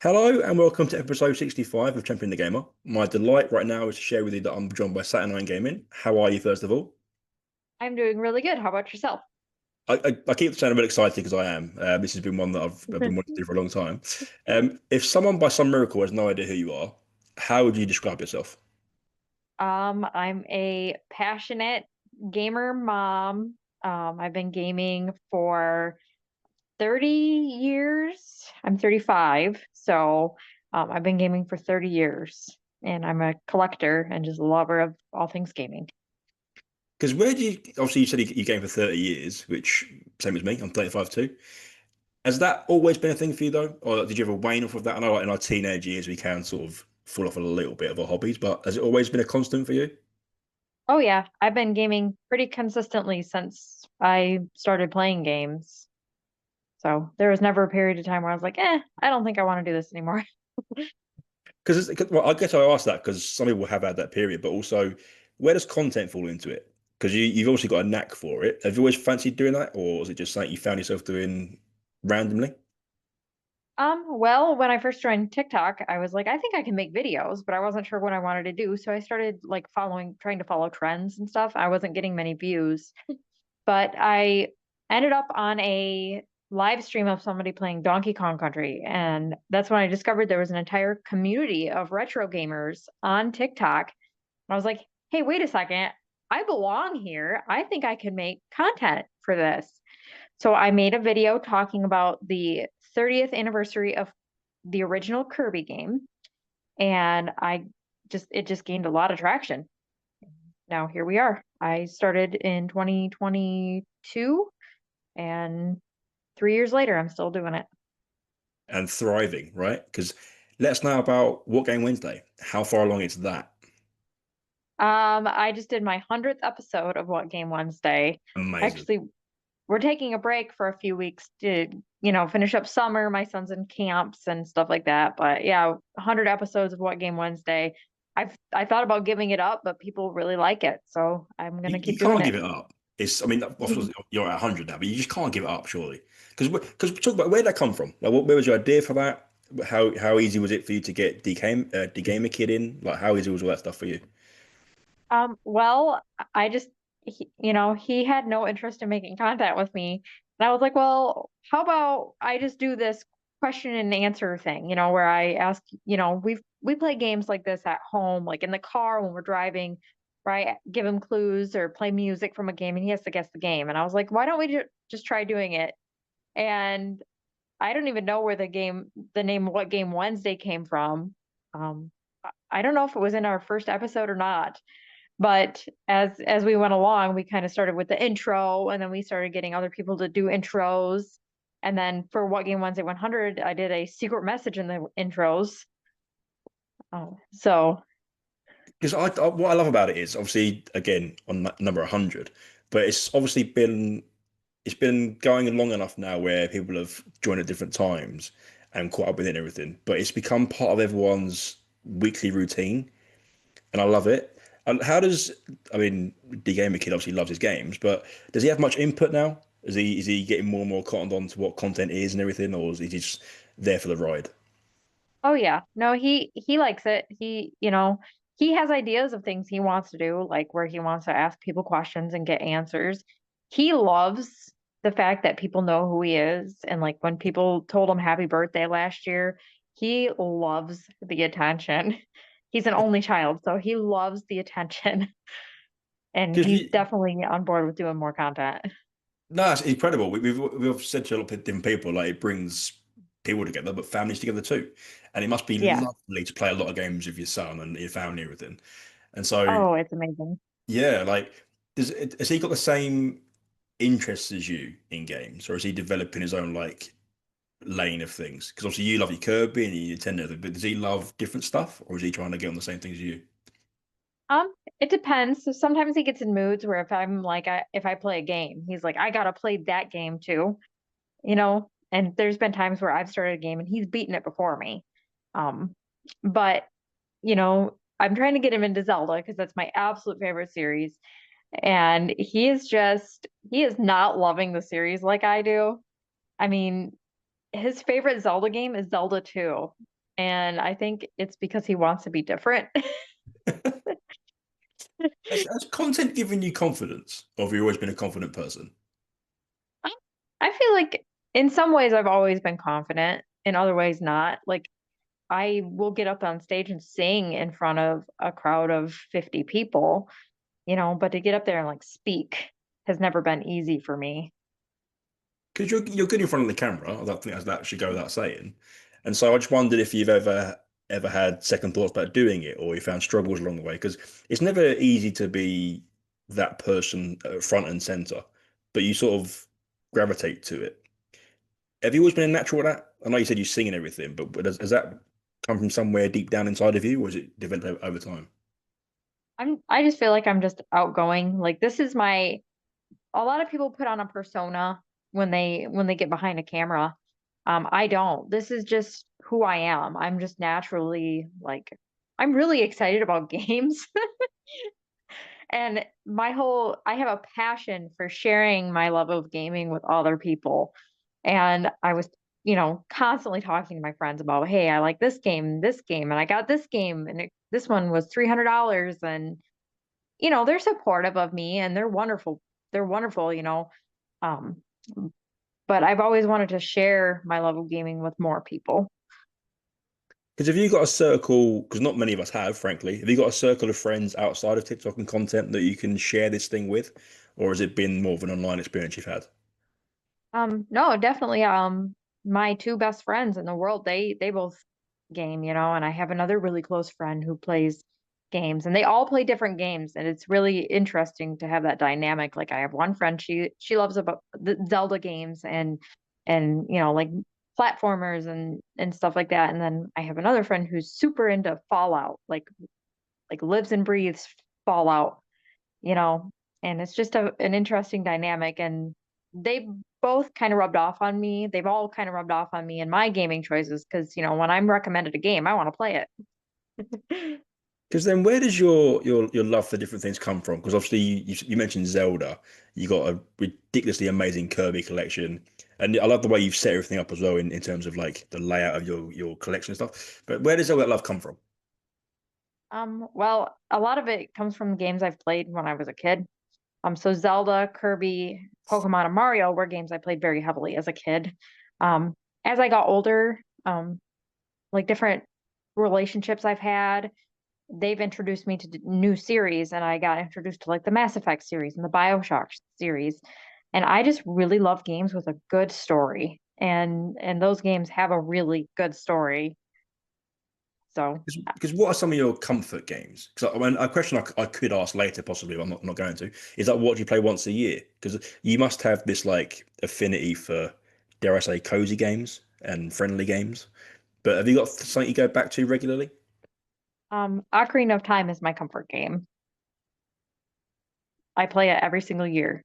Hello and welcome to episode 65 of Champion the Gamer. My delight right now is to share with you that I'm joined by Satur9Gaming. How are you, first of all? I'm doing really good. How about yourself? I keep saying I'm a bit excited because I am. This has been one that I've been wanting to do for a long time. If someone by some miracle has no idea who you are, how would you describe yourself? I'm a passionate gamer mom. I've been gaming for 30 years. I'm 35, so I've been gaming for 30 years, and I'm a collector and just a lover of all things gaming. Because where do you, obviously you said you game for 30 years, which same as me, I'm 35 too. Has that always been a thing for you though? Or did you ever wane off of that? I know like in our teenage years we can sort of fall off a little bit of our hobbies, but has it always been a constant for you? Oh yeah, I've been gaming pretty consistently since I started playing games. So there was never a period of time where I was like, I don't think I want to do this anymore. Because well, I guess I asked that because some people have had that period, but also where does content fall into it? Because you've obviously got a knack for it. Have you always fancied doing that, or was it just something you found yourself doing randomly? Well, when I first joined TikTok, I was like, I think I can make videos, but I wasn't sure what I wanted to do. So I started like trying to follow trends and stuff. I wasn't getting many views, but I ended up on a live stream of somebody playing Donkey Kong Country. And that's when I discovered there was an entire community of retro gamers on TikTok. And I was like, hey, wait a second. I belong here. I think I can make content for this. So I made a video talking about the 30th anniversary of the original Kirby game, and it just gained a lot of traction. Now here we are. I started in 2022, and 3 years later, I'm still doing it. And thriving, right? Because let us know about What Game Wednesday. How far along is that? I just did my 100th episode of What Game Wednesday. Amazing. Actually, we're taking a break for a few weeks to, finish up summer. My son's in camps and stuff like that. But yeah, 100 episodes of What Game Wednesday. I thought about giving it up, but people really like it, so I'm You, gonna you keep doing can't give it. it up. It's, I mean, obviously you're at 100 now, but you just can't give it up, surely. Because talk about where did that come from? Like, where was your idea for that? How easy was it for you to get the gamer kid in? Like, how easy was all that stuff for you? Well, I just, he had no interest in making content with me, and I was like, well, how about I just do this question and answer thing, where I ask, we play games like this at home, like in the car when we're driving, where I give him clues or play music from a game, and he has to guess the game. And I was like, why don't we just try doing it? And I don't even know where the name What Game Wednesday came from. I don't know if it was in our first episode or not, but as we went along, we kind of started with the intro, and then we started getting other people to do intros. And then for What Game Wednesday 100, I did a secret message in the intros. So, Because what I love about it is obviously again on number 100, but it's been going long enough now where people have joined at different times and caught up with it and everything. But it's become part of everyone's weekly routine, and I love it. And how does I mean the gamer kid obviously loves his games, but does he have much input now? Is he getting more and more cottoned on to what content is and everything, or is he just there for the ride? oh yeah, no, he likes it. He has ideas of things he wants to do, like where he wants to ask people questions and get answers. He loves the fact that people know who he is, and like when people told him happy birthday last year, he loves the attention. He's an only child, so he loves the attention, and Because he's definitely on board with doing more content. no, it's incredible. We've said to a lot of different people like it brings people together, but families together too. And it must be Yeah. lovely to play a lot of games with your son and your family and everything. And so Oh, it's amazing. yeah, like has he got the same interests as you in games, or is he developing his own like lane of things? Because obviously you love your Kirby and your Nintendo, but does he love different stuff, or is he trying to get on the same things as you? It depends. So sometimes he gets in moods where if I play a game, he's like, I gotta play that game too, And there's been times where I've started a game and he's beaten it before me. Um, but I'm trying to get him into Zelda because that's my absolute favorite series. And he is not loving the series like I do. I mean, his favorite Zelda game is Zelda 2. and I think it's because he wants to be different. Has content given you confidence, or have you always been a confident person? I feel like in some ways I've always been confident, in other ways not. Like I will get up on stage and sing in front of a crowd of 50 people, but to get up there and like speak has never been easy for me. Because you're good in front of the camera. I don't think that should go without saying. And so I just wondered if you've ever had second thoughts about doing it, or you found struggles along the way. Because it's never easy to be that person front and center, but you sort of gravitate to it. Have you always been a natural at that? I know you said you sing and everything, but has that come from somewhere deep down inside of you, or has it developed over time? I just feel like I'm just outgoing. Like this is my a lot of people put on a persona when they get behind a camera. I don't. This is just who I am. I'm just naturally like I'm really excited about games. And I have a passion for sharing my love of gaming with other people. And I was, constantly talking to my friends about, hey, I like this game, and I got this game, and this one was $300. And, they're supportive of me and they're wonderful. They're wonderful. Um, but I've always wanted to share my love of gaming with more people. Because have you got a circle? Because not many of us have, frankly. Have you got a circle of friends outside of TikTok and content that you can share this thing with, or has it been more of an online experience you've had? No, definitely. My two best friends in the world, they both game, and I have another really close friend who plays games, and they all play different games, and it's really interesting to have that dynamic. Like I have one friend, she loves about the Zelda games and like platformers and stuff like that. And then I have another friend who's super into Fallout, like lives and breathes Fallout, you know, and it's just an interesting dynamic. And they both kind of rubbed off on me. They've all kind of rubbed off on me in my gaming choices because, when I'm recommended a game, I want to play it. Because then, where does your love for different things come from? Because obviously, you mentioned Zelda, you got a ridiculously amazing Kirby collection, and I love the way you've set everything up as well in terms of like the layout of your collection and stuff. But where does all that love come from? Well, a lot of it comes from games I've played when I was a kid. So Zelda, Kirby, Pokemon, and Mario were games I played very heavily as a kid. Um, as I got older, like different relationships I've had, they've introduced me to new series, and I got introduced to like the Mass Effect series and the BioShock series. And I just really love games with a good story. And those games have a really good story. So, Because what are some of your comfort games? Because I mean, a question I could ask later, possibly, but I'm not going to, is that what do you play once a year? Because you must have this like affinity for, dare I say, cozy games and friendly games. But have you got something you go back to regularly? Ocarina of Time is my comfort game. I play it every single year.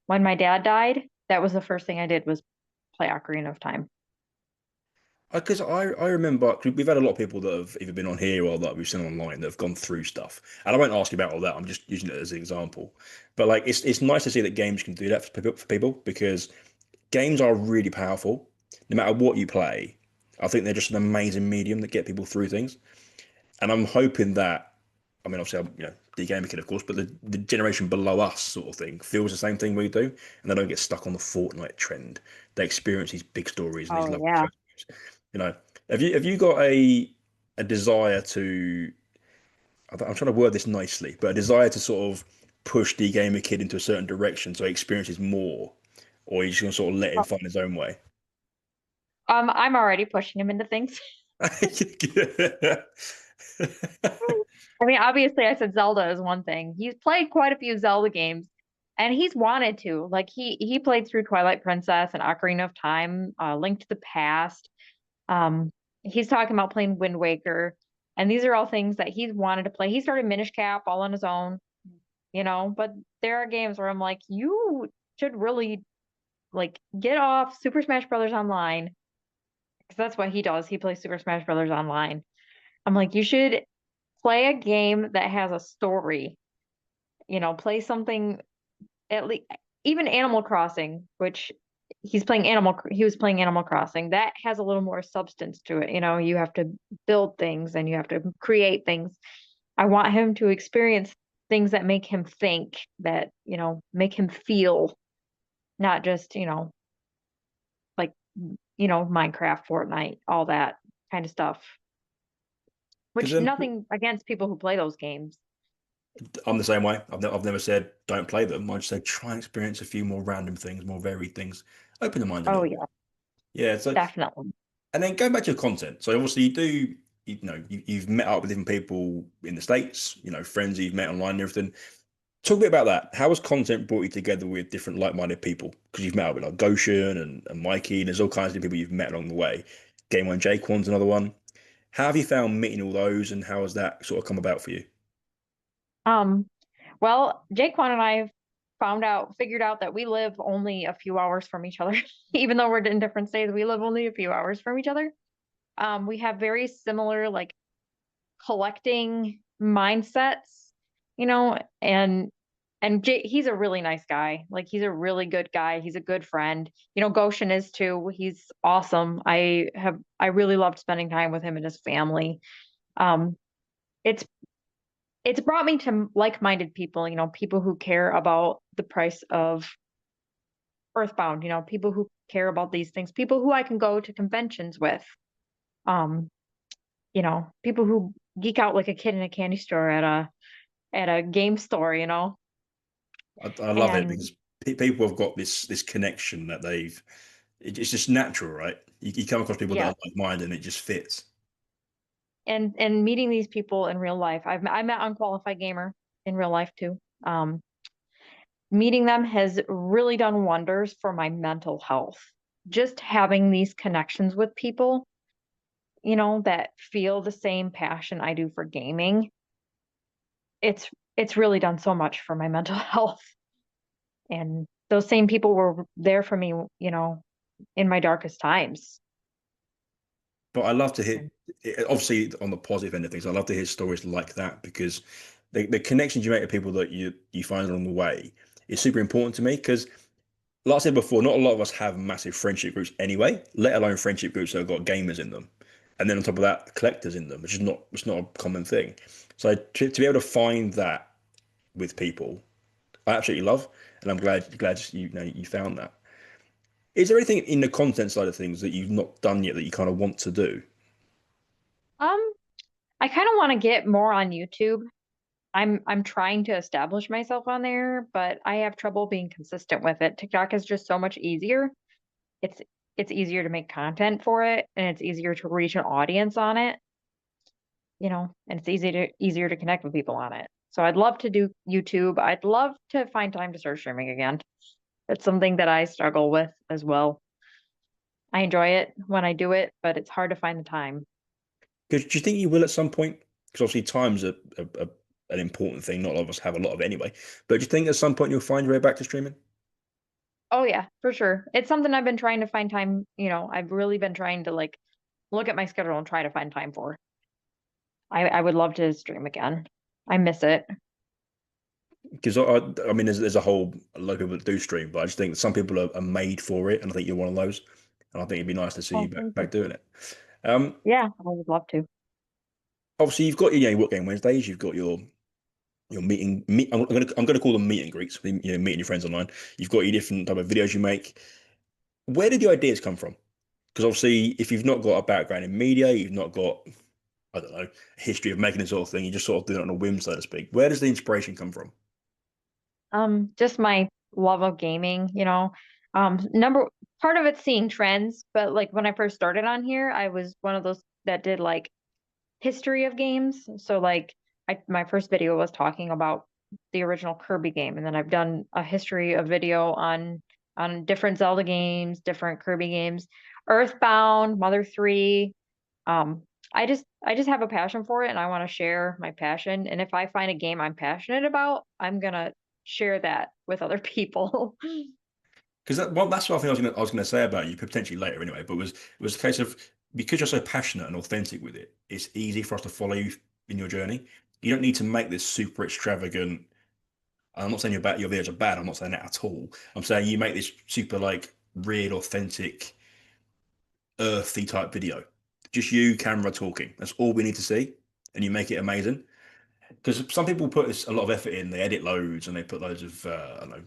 When my dad died, that was the first thing I did was play Ocarina of Time. Because I remember 'cause we've had a lot of people that have either been on here or that we've seen online that have gone through stuff, and I won't ask you about all that. I'm just using it as an example. But like, it's nice to see that games can do that for people because games are really powerful. No matter what you play, I think they're just an amazing medium that get people through things. And I'm hoping that, I mean, obviously, I'm, the gamer kid, of course, but the generation below us sort of thing feels the same thing we do, and they don't get stuck on the Fortnite trend. They experience these big stories and these Oh lovely yeah. first games. You know, have you got a desire to? I'm trying to word this nicely, but a desire to sort of push the gamer kid into a certain direction so he experiences more, or are you just gonna sort of let him Oh, find his own way? I'm already pushing him into things. I mean, obviously, I said Zelda is one thing. He's played quite a few Zelda games, and he's wanted to. Like he played through Twilight Princess and Ocarina of Time, Link to the Past. Um, he's talking about playing Wind Waker, and these are all things that he's wanted to play. He started Minish Cap all on his own, but there are games where I'm like, you should really like get off Super Smash Brothers Online because that's what he does. He plays Super Smash Brothers Online. I'm like, you should play a game that has a story. Play something at least even Animal Crossing, which he was playing Animal Crossing. That has a little more substance to it. You know, you have to build things and you have to create things. I want him to experience things that make him think, that, you know, make him feel, not just, like, Minecraft, Fortnite, all that kind of stuff. Because Which, nothing against people who play those games. I'm the same way. I've never said don't play them. I just say try and experience a few more random things, more varied things. Open the mind a Oh little yeah, bit. Yeah. So, definitely. and then going back to your content. So obviously you've met up with different people in the States, friends you've met online and everything. Talk a bit about that. How has content brought you together with different like-minded people? Because you've met up with like Goshen and Mikey, and there's all kinds of people you've met along the way. Game One Jaquan's another one. How have you found meeting all those, and how has that sort of come about for you? Um, well, Jaquan and I figured out that we live only a few hours from each other. Even though we're in different states, we live only a few hours from each other. We have very similar, like, collecting mindsets, he's a really nice guy. Like, he's a really good guy. He's a good friend. Goshen is too. He's awesome. I really loved spending time with him and his family. Um, it's it's brought me to like-minded people, people who care about the price of Earthbound, people who care about these things, people who I can go to conventions with. Um, people who geek out like a kid in a candy store at a game store, I love it and because people have got this connection that it's just natural, right? You come across people that yeah, are like-minded and it just fits. and meeting these people in real life. I met Unqualified Gamer in real life too. Meeting them has really done wonders for my mental health. Just having these connections with people, that feel the same passion I do for gaming, it's it's really done so much for my mental health. And those same people were there for me, in my darkest times. But I love to hear, And obviously on the positive end of things, I love to hear stories like that because the connections you make with people that you find along the way is super important to me. Because, like I said before, not a lot of us have massive friendship groups anyway, let alone friendship groups that have got gamers in them, and then on top of that, collectors in them, which is not it's not a common thing. So to be able to find that with people, I absolutely love, and I'm glad you found that. Is there anything in the content side of things that you've not done yet that you kind of want to do? um I kind of want to get more on YouTube. I'm trying to establish myself on there, but I have trouble being consistent with it. TikTok is just so much easier. It's it's easier to make content for it, and it's easier to reach an audience on it, and it's easier to connect with people on it. So I'd love to do YouTube. I'd love to find time to start streaming again. It's something that I struggle with as well. I enjoy it when I do it, but it's hard to find the time. Because do you think you will at some point? Because obviously time's an important thing. Not a lot of us have a lot of it anyway. But do you think at some point you'll find your way back to streaming? Oh yeah, for sure. It's something I've been trying to find time, I've really been trying to, like, look at my schedule and try to find time for. I would love to stream again. I miss it. Because I mean, there's a lot of people that do stream, but I just think some people are made for it, and I think you're one of those. And I think it'd be nice to see you Oh, back thank you. back doing it. Um, Yeah, I would love to. Obviously you've got your what game Wednesdays. You've got your meet. I'm gonna call them meet and greets. Meeting your friends online. You've got your different type of videos you make. Where did the ideas come from? Because obviously, if you've not got a background in media, you've not got, I don't know, a history of making this sort of thing, you just sort of do it on a whim, so to speak. Where does the inspiration come from? Just my love of gaming, number part of it's seeing trends, but like when I first started on here, I was one of those that did like history of games. So like my first video was talking about the original Kirby game, and then I've done a history of video on different Zelda games, different Kirby games, Earthbound, Mother 3. Um, I just have a passion for it, and I want to share my passion. And if I find a game I'm passionate about, I'm gonna share that with other people. Because that's what I think I was gonna say about you potentially later anyway. But it was a case of because you're so passionate and authentic with it, it's easy for us to follow you in your journey. You don't need to make this super extravagant. I'm not saying your videos are bad. I'm not saying that at all. I'm saying you make this super like real, authentic, earthy type video. Just you, camera talking. That's all we need to see, and you make it amazing. Because some people put a lot of effort in, they edit loads, and they put loads of I don't know,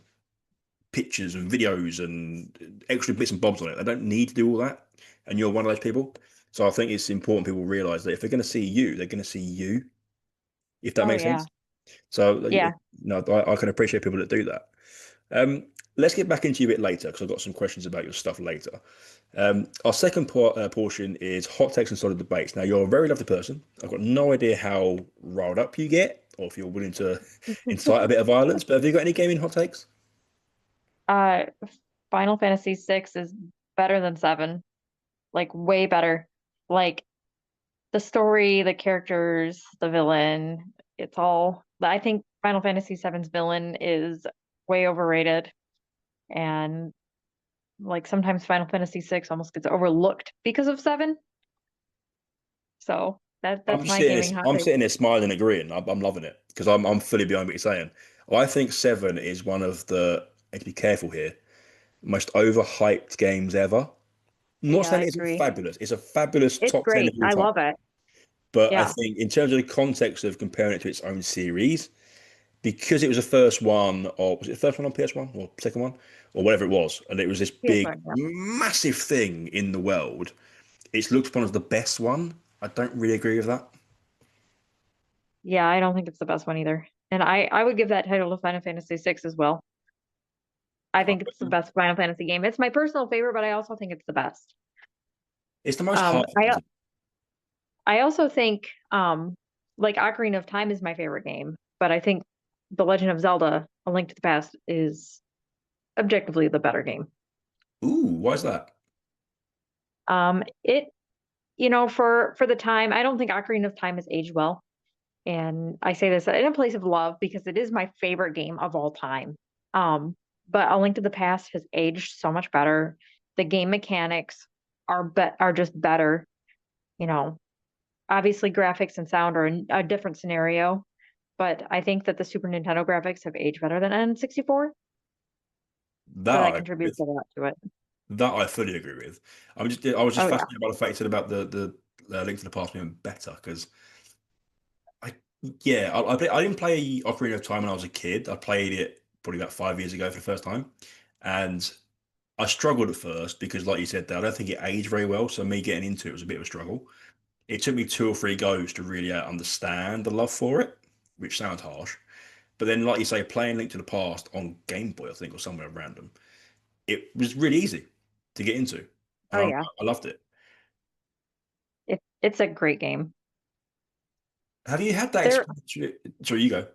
pictures and videos and extra bits and bobs on it. They don't need to do all that, and you're one of those people. So I think it's important people realize that if they're going to see you, they're going to see you. If that Oh makes yeah. sense. So Yeah. I can appreciate people that do that. Let's get back into you a bit later because I've got some questions about your stuff later. Our second portion is hot takes and solid debates. Now, you're a very lovely person. I've got no idea how riled up you get or if you're willing to incite a bit of violence, but have you got any gaming hot takes? Uh, Final Fantasy 6 is better than 7, like way better. Like the story, the characters, the villain, it's all. I think Final Fantasy 7's villain is way overrated, and like sometimes Final Fantasy 6 almost gets overlooked because of 7. So I'm that's just my sitting gaming there, hot I'm take. sitting there smiling, agreeing. I'm loving it because I'm fully behind what you're saying. I think Seven is one of the, and to be careful here, most overhyped games ever. Not Yeah, I saying it isn't agree. fabulous. It's a fabulous It's top 10 of great. all I time. love it. But I Yeah, think in terms of the context of comparing it to its own series, because it was the first one, or was it the first one on PS1 or second one, or whatever it was, and it was this big, PS1, yeah. massive thing in the world. It's looked upon as the best one. I don't really agree with that. Yeah, I don't think it's the best one either. And I would give that title to Final Fantasy 6 as well. I think it's the best Final Fantasy game. It's my personal favorite, but I also think it's the best. It's the most Um, heartfelt, I isn't I also think like Ocarina of Time is my favorite game, but I think The Legend of Zelda: A Link to the Past is objectively the better game. it? Ooh, why is that? It for the time, I don't think Ocarina of Time has aged well. And I say this in a place of love because it is my favorite game of all time. Um, but A Link to the Past has aged so much better. The game mechanics are just better. You know, obviously graphics and sound are a different scenario, but I think that the Super Nintendo graphics have aged better than N64, That so I that agree contributes with. a lot to it. That I fully agree with. I was just Oh yeah. fascinated by the fact you said about the Link to the Past being better because I yeah I didn't play Ocarina of Time when I was a kid. I played it probably about 5 years ago for the first time, and I struggled at first because, like you said, there I don't think it aged very well. So me getting into it was a bit of a struggle. It took me two or three goes to really understand the love for it, which sounds harsh. But then, like you say, playing Link to the Past on Game Boy, I think, or somewhere random, it was really easy to get into, and Oh yeah. I loved it. It's a great game. Have you had that They're experience? Sorry, you go.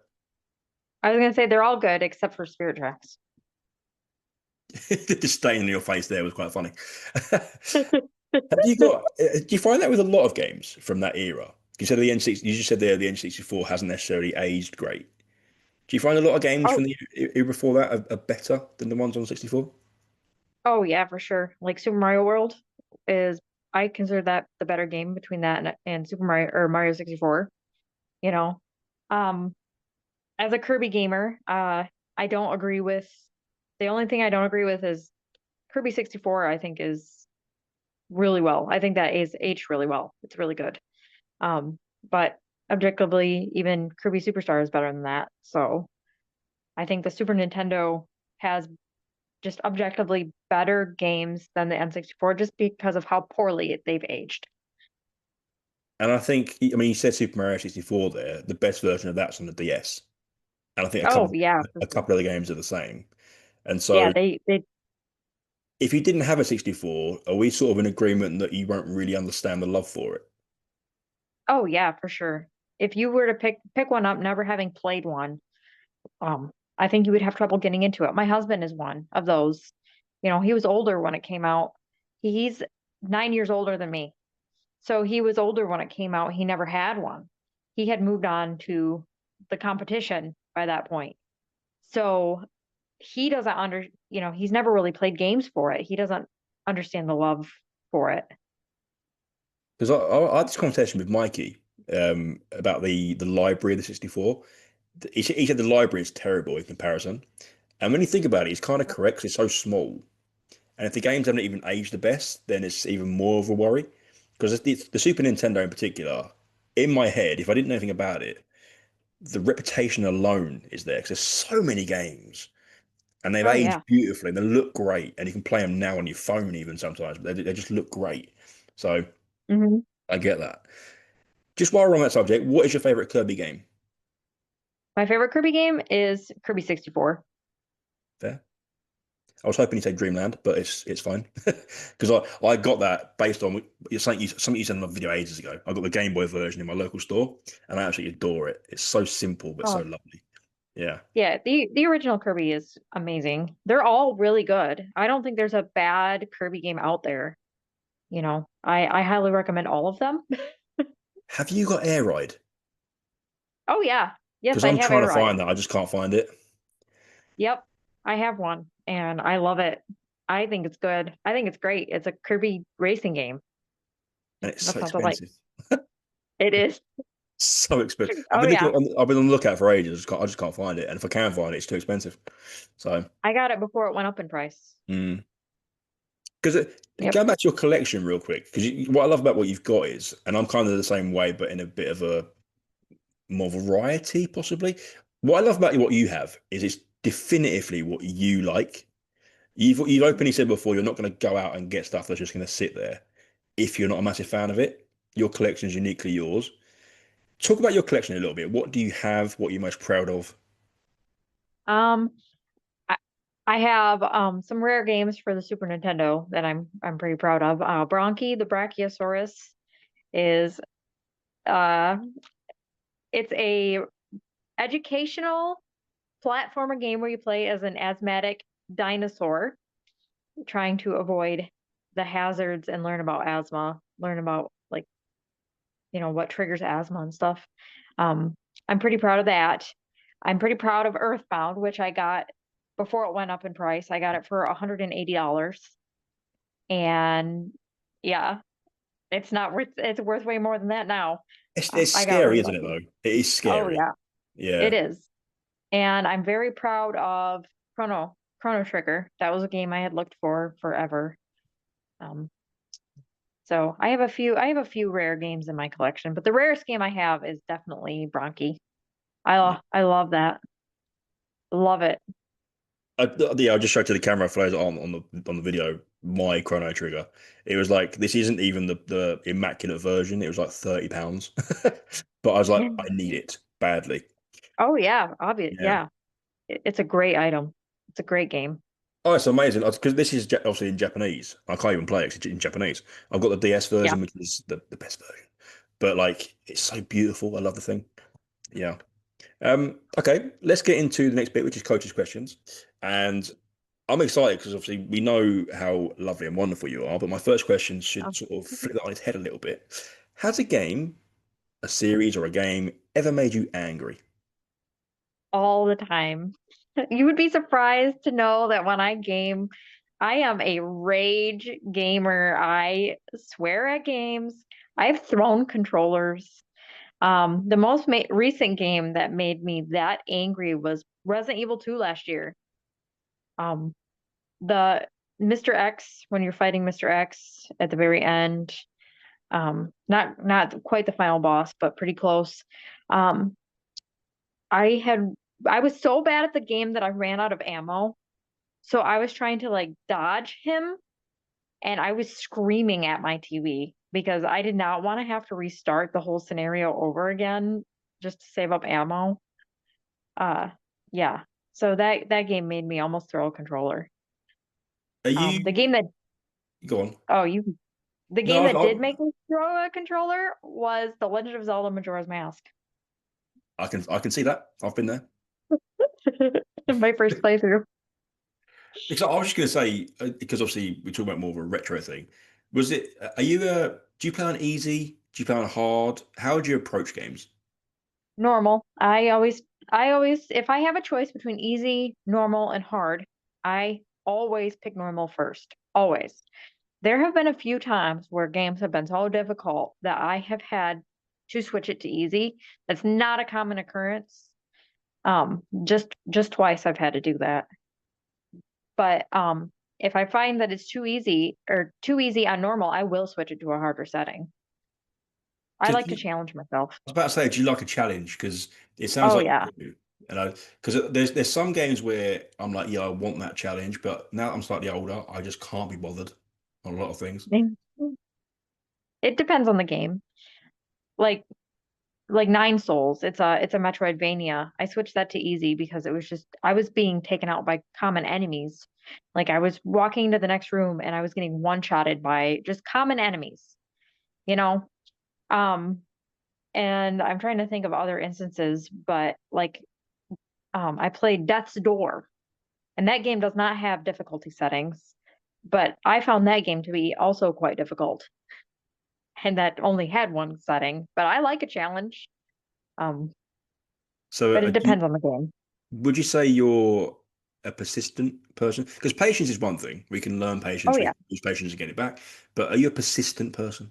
I was gonna say they're all good except for Spirit Tracks. Just staying in your face there was quite funny. Have you got? Do you find that with a lot of games from that era? You said the N60. You just said there the N64 hasn't necessarily aged great. Do you find a lot of games Oh, from the era before that are better than the ones on 64? oh yeah, for sure. Like Super Mario World is I consider that the better game between that and Super Mario or Mario 64, you know. Um as a Kirby gamer, I don't agree with the only thing I don't agree with is Kirby 64 I think is really well. I think that is aged really well. It's really good. But objectively even Kirby Superstar is better than that. So, I think the Super Nintendo has just objectively better games than the N64 just because of how poorly they've aged. And I think, I mean, you said Super Mario 64 there. The best version of that's on the DS, and I think Oh yeah, for a sure. couple other games are the same. And Yeah, so, they if you didn't have a 64, are we sort of in agreement that you won't really understand the love for it? oh yeah, for sure. If you were to pick one up, never having played one, I think you would have trouble getting into it. My husband is one of those. He was older when it came out. He's 9 years older than me. So he was older when it came out. He never had one. He had moved on to the competition by that point. So he doesn't he's never really played games for it. He doesn't understand the love for it. Because I had this conversation with Mikey about the library of the 64. He said the library is terrible in comparison. And when you think about it, he's kind of correct. 'Cause it's so small. And if the games haven't even aged the best, then it's even more of a worry. Because the Super Nintendo in particular, in my head, if I didn't know anything about it, the reputation alone is there because there's so many games and they've Oh yeah. aged beautifully and they look great. And you can play them now on your phone even sometimes, but they just look great. So Hmm. I get that. Just while we're on that subject, what is your favorite Kirby game? My favorite Kirby game is Kirby 64. Fair. I was hoping you'd say Dreamland, but it's fine because I got that based on something you said in a video ages ago. I got the Game Boy version in my local store, and I absolutely adore it. It's so simple but so Oh lovely. Yeah. yeah, the original Kirby is amazing. They're all really good. I don't think there's a bad Kirby game out there. I highly recommend all of them. Have you got Air Ride? Oh yeah. Yes, Because I I'm have trying Air to Ride. find that, I just can't find it, Yep. I have one and I love it. I think it's good. I think it's great. It's a Kirby racing game. and it's so That's not the like. expensive. It is. So expensive. Oh yeah. I've been on the lookout for ages. I just can't find it, and if I can find it, it's too expensive. So, I got it before it went up in price. mm. Because Yep. going back to your collection real quick, because what I love about what you've got is, and I'm kind of the same way, but in a bit of a more variety, possibly. What I love about what you have is it's definitively what you like. You've openly said before you're not going to go out and get stuff that's just going to sit there if you're not a massive fan of it. Your collection is uniquely yours. Talk about your collection a little bit. What do you have? What are you most proud of? Um I, I have some rare games for the Super Nintendo that I'm pretty proud of. Bronchi, the Brachiosaurus is uh it's a educational platformer game where you play as an asthmatic dinosaur trying to avoid the hazards and learn about asthma, learn about like, what triggers asthma and stuff. Um, I'm pretty proud of that. I'm pretty proud of Earthbound, which I got before it went up in price. I got it for $180. And yeah, it's worth way more than that now. It's I got scary, really isn't it, lucky. though? It is Oh scary. yeah, it Yeah. is. And I'm very proud of Chrono Trigger. That was a game I had looked for forever. Um, so I have a few rare games in my collection, but the rarest game I have is definitely Bronchi. I love that. Love it. Yeah, I just showed to the camera for those on the video my Chrono Trigger. It was like this isn't even the immaculate version. It was like £30, but I was like, I need it badly. Oh yeah, obvious. Yeah. Yeah, it's a great item. It's a great game. Oh, it's amazing because this is obviously in Japanese. I can't even play it 'cause it's in Japanese. I've got the DS Yeah. version, which is the best version. But like, it's so beautiful. I love the thing. Yeah. Okay, let's get into the next bit, which is coaches' questions. And I'm excited because obviously we know how lovely and wonderful you are. But my first question should Oh, sort of flip that on its head a little bit. Has a game, a series, or a game ever made you angry? all the time. You would be surprised to know that when I game, I am a rage gamer. I swear at games. I've thrown controllers. The most recent game that made me that angry was Resident Evil 2 last year. Um, the Mr. X, when you're fighting Mr. X at the very end, not quite the final boss, but pretty close. Um, I had I was so bad at the game that I ran out of ammo. So I was trying to like dodge him and I was screaming at my TV because I did not want to have to restart the whole scenario over again just to save up ammo. Uh yeah. So that game made me almost throw a controller. Are The you game that go on? oh you the No, game that did make me throw a controller was The Legend of Zelda Majora's Mask. I can see that. I've been there. My first playthrough. Because I was just going to say, because obviously we're talking about more of a retro thing. Was it? Do you play on easy? Do you play on hard? How would you approach games? Normal. I always, if I have a choice between easy, normal, and hard, I always pick normal first. Always. There have been a few times where games have been so difficult that I have had to switch it to easy. That's not a common occurrence. Just twice I've had to do that. But If I find that it's too easy or too easy on normal, I will switch it to a harder setting. I Just, like to challenge myself. I was about to say, do you like a challenge? Because it sounds Oh like yeah. you do. And I, because there's some games where I'm like, yeah, I want that challenge, but now that I'm slightly older, I just can't be bothered on a lot of things. It depends on the game. Like Nine Souls, it's a Metroidvania. I switched that to easy because it was just I was being taken out by common enemies. Like I was walking into the next room and I was getting one-shotted by just common enemies, you know? Um, and I'm trying to think of other instances, but I played Death's Door, and that game does not have difficulty settings, but I found that game to be also quite difficult, and that only had one setting. But I like a challenge. Um, So, but it depends on the game. would you say you're a persistent person? Because patience is one thing. We can learn Oh patience, we yeah. can use patience to get it back. But are you a persistent person?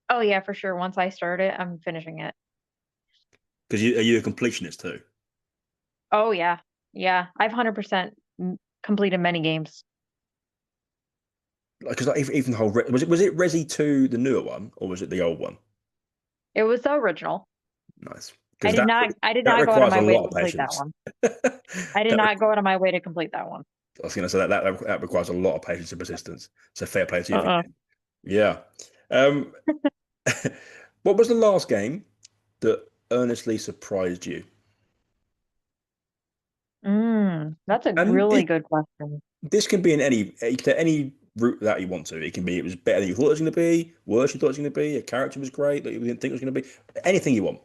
Oh yeah, for sure. Once I start it, I'm finishing it. Because are you a completionist too? Oh yeah. Yeah. I've 100% completed many games. Because like, even the whole was it Resi 2, the newer one, or was it the old one? It was the original. Nice. I Because did not I did that not go out of requires a my way to lot of complete that patience. one. I did That not go out of my way to complete that one. I was going to say that requires a lot of patience and persistence. So fair play to you. Uh-uh. Yeah. Um, what was the last game that earnestly surprised you? That's a And really good question. this can be in any route that you want to. It was better than you thought it was going to be, worse you thought it was going to be, a character was great that you didn't think it was going to be. Anything you want.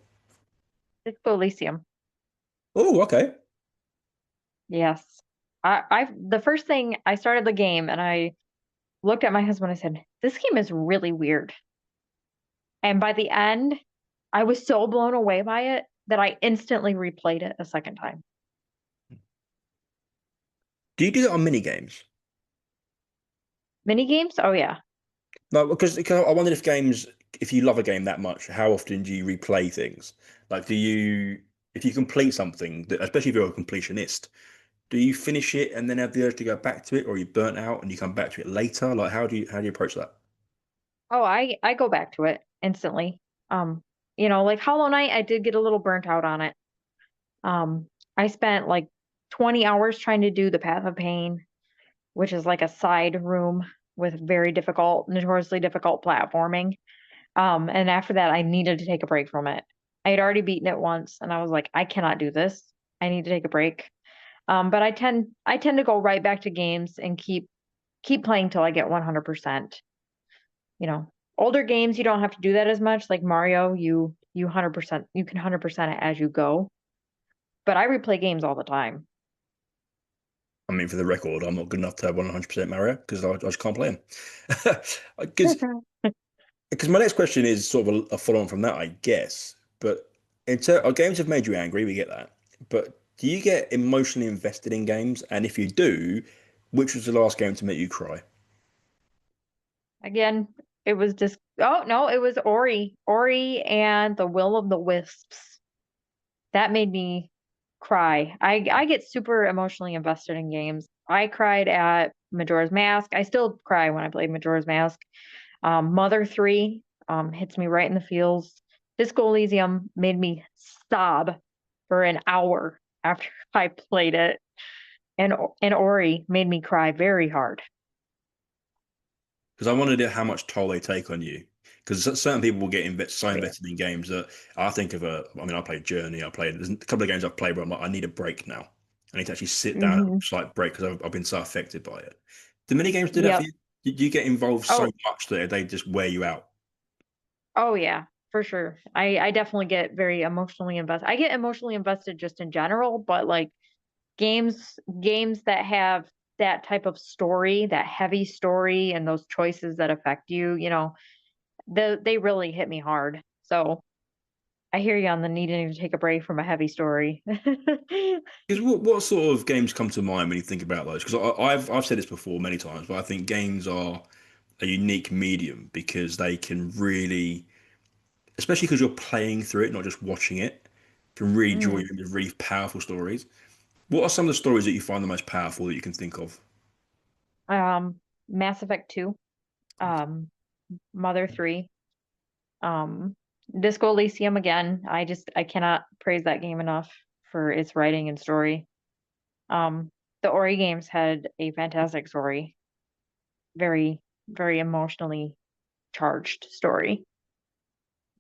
Disco Elysium. Oh, okay. Yes. The first thing I started the game and I looked at my husband, I said, "This game is really weird." And by the end, I was so blown away by it that I instantly replayed it a second time. Do you do that on mini games? Mini games? Oh yeah. No, because I wondered if you love a game that much, how often do you replay things? Like, if you complete something, especially if you're a completionist, do you finish it and then have the urge to go back to it, or are you burnt out and you come back to it later? Like, how do you approach that? Oh, I go back to it instantly. Um, like Hollow Knight, I did get a little burnt out on it. Um, I spent like 20 hours trying to do the Path of Pain, which is like a side room with very difficult, notoriously difficult platforming. And after that, I needed to take a break from it. I had already beaten it once, and I was like, I cannot do this. I need to take a break. But I tend to go right back to games and keep playing till I get 100%. You know, older games you don't have to do that as much. Like Mario, you 100% you can 100% it as you go. But I replay games all the time. I mean, for the record, I'm not good enough to have 100% Mario because I just can't play him. Because my next question is sort of a follow-on from that, I guess. But our games have made you angry, we get that. But do you get emotionally invested in games? And if you do, which was the last game to make you cry? Again, it was just oh no, it was Ori. Ori and the Will of the Wisps. That made me cry. I get super emotionally invested in games. I cried at Majora's Mask. I still cry when I play Majora's Mask. Mother 3 hits me right in the feels. Disco Elysium made me sob for an hour after I played it. And Ori made me cry very hard. Because I wondered how much toll they take on you. Because certain people will get so Oh yeah. invested in games that I think of I mean, I played Journey. There's a couple of games I've played where I'm like, I need a break now. I need to actually sit down and Hmm. slight break because I've been so affected by it. Do mini games do that for Yep. you? Do you get involved so Oh, much that they just wear you out? oh yeah, for sure. I definitely get very emotionally invested. I get emotionally invested just in general, but like games that have that type of story, that heavy story and those choices that affect you, they really hit me hard. So I hear you on the needing to take a break from a heavy story. Because what sort of games come to mind when you think about those? Because I've said this before many times, but I think games are a unique medium because they can really, especially because you're playing through it, not just watching it, can really draw Mm. you into really powerful stories. What are some of the stories that you find the most powerful that you can think of? Mass Effect 2, um, Mother 3, um, Disco Elysium again. I cannot praise that game enough for its writing and story. Um, the Ori games had a fantastic story, very, very emotionally charged story.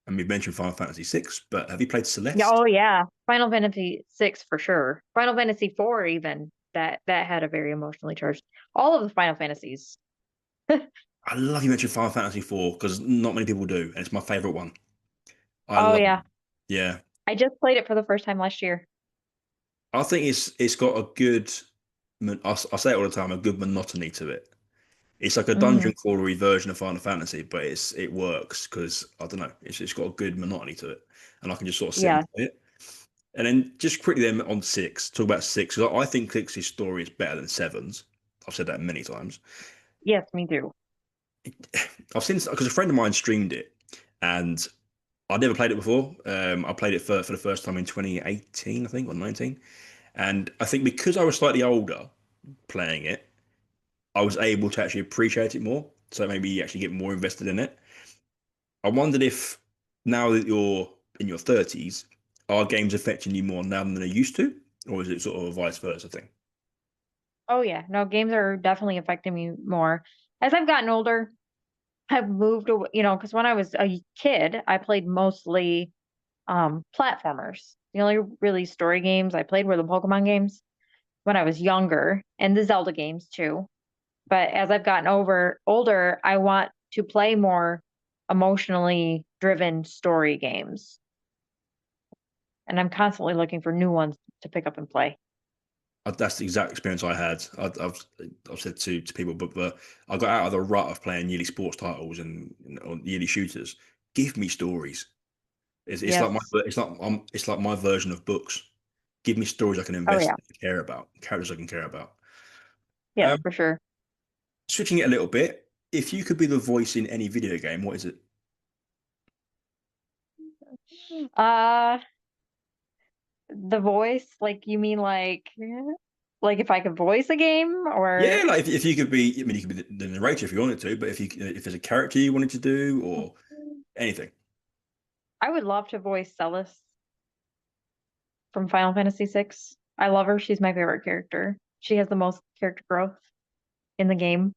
And we mentioned Final Fantasy VI, but have you played Yeah, Celeste? oh yeah, Final Fantasy 6 for sure. Final Fantasy 4 even that had a very emotionally charged. All of the Final Fantasies. I love you mentioned Final Fantasy IV because not many people do, and it's my favorite one. I Oh love it. yeah, Yeah, I just played it for the first time last year. I think it's got a good. I say it all the time, a good monotony to it. It's like a Hmm. dungeon crawlery version of Final Fantasy, but it works because I don't know, it's got a good monotony to it, and I can just sort of sit and Yeah. play it. And then just quickly then on six, talk about six. 'Cause I think six's story is better than seven's. I've said that many times. Yes, me too. I've seen because a friend of mine streamed it, and I'd never played it before. I played it for the first time in 2018, I think, or 19. And I think because I was slightly older playing it, I was able to actually appreciate it more. So maybe actually get more invested in it. I wondered if now that you're in your 30s, are games affecting you more now than they used to? Or is it sort of a vice versa thing? Oh yeah, no, games are definitely affecting me more. As I've gotten older, I've moved away, because when I was a kid, I played mostly platformers. The only really story games I played were the Pokemon games when I was younger and the Zelda games too. But as I've gotten older, I want to play more emotionally driven story games. And I'm constantly looking for new ones to pick up and play. That's the exact experience I had. I've said to people, but I got out of the rut of playing yearly sports titles and or yearly shooters. Give me stories. It's like Yes. it's like my version of books. Give me stories I can Oh invest yeah. in and care about, characters I can care about. Yes, Um, for sure. Switching it a little bit, if you could be the voice in any video game, what is it? Uh the voice, like you mean like if I could voice a game Yeah, or like if you could be, I mean, you could be the narrator if you wanted to, but if there's a character you wanted to do or anything, I would love to voice Celis from Final Fantasy 6. I love her. She's my favorite character. She has the most character growth in the game.